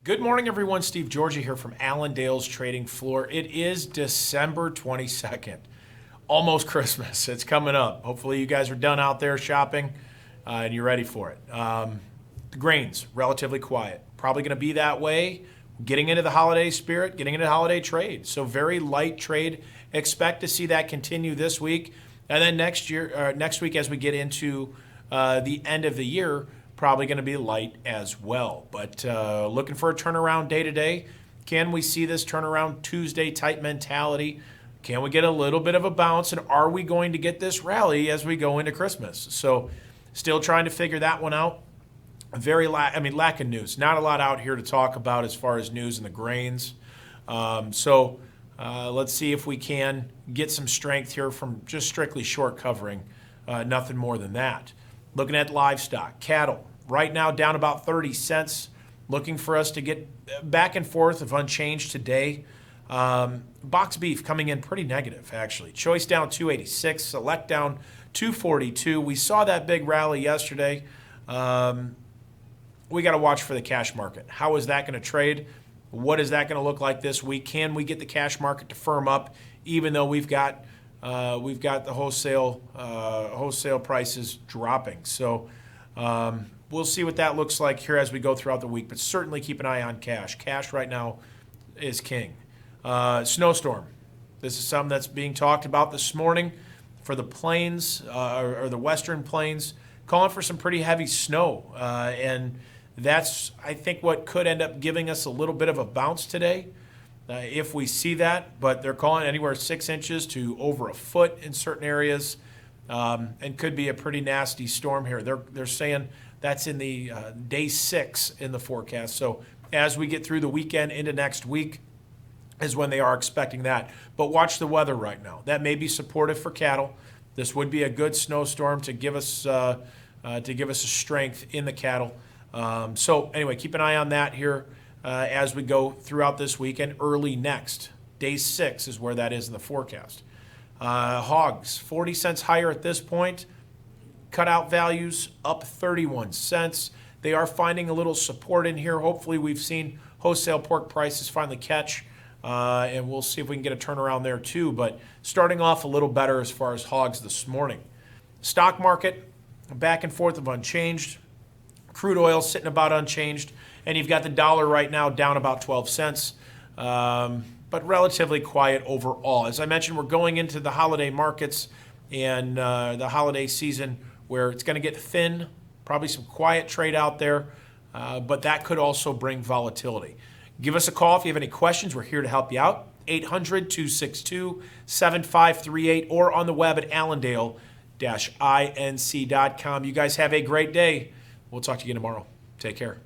Good morning, everyone. Steve Georgia here from Allendale's Trading Floor. It is December 22nd, almost Christmas. It's coming up. Hopefully, you guys are done out there shopping and you're ready for it. The grains, relatively quiet. Probably going to be that way. Getting into the holiday spirit, getting into holiday trade. So, very light trade. Expect to see that continue this week. And then next week, as we get into the end of the year, probably going to be light as well. But looking for a turnaround day to day. Can we see this turnaround Tuesday type mentality? Can we get a little bit of a bounce? And are we going to get this rally as we go into Christmas? So still trying to figure that one out. Lack of news. Not a lot out here to talk about as far as news in the grains. Let's see if we can get some strength here from just strictly short covering. Nothing more than that. Looking at livestock, cattle. Right now, down about 30 cents. Looking for us to get back and forth of unchanged today. Box beef coming in pretty negative, actually. Choice down 286, select down 242. We saw that big rally yesterday. We got to watch for the cash market. How is that going to trade? What is that going to look like this week? Can we get the cash market to firm up, even though we've got the wholesale prices dropping? So we'll see what that looks like here as we go throughout the week, but certainly keep an eye on cash. Cash right now is king. Snowstorm. This is something that's being talked about this morning for the plains or the western plains, calling for some pretty heavy snow. And that's, I think, what could end up giving us a little bit of a bounce today if we see that. But they're calling anywhere 6 inches to over a foot in certain areas. And could be a pretty nasty storm here. They're saying that's in the day 6 in the forecast. So as we get through the weekend into next week is when they are expecting that. But watch the weather right now. That may be supportive for cattle. This would be a good snowstorm to give us a strength in the cattle. So anyway, keep an eye on that here as we go throughout this week and early next. Day 6 is where that is in the forecast. Hogs, 40 cents higher at this point. Cutout values up 31 cents. They are finding a little support in here. Hopefully we've seen wholesale pork prices finally catch, and we'll see if we can get a turnaround there too. But starting off a little better as far as hogs this morning. Stock market, back and forth of unchanged. Crude oil sitting about unchanged. And you've got the dollar right now down about 12 cents. But relatively quiet overall. As I mentioned, we're going into the holiday markets and the holiday season where it's going to get thin, probably some quiet trade out there, but that could also bring volatility. Give us a call if you have any questions. We're here to help you out. 800-262-7538 or on the web at allendale-inc.com. You guys have a great day. We'll talk to you again tomorrow. Take care.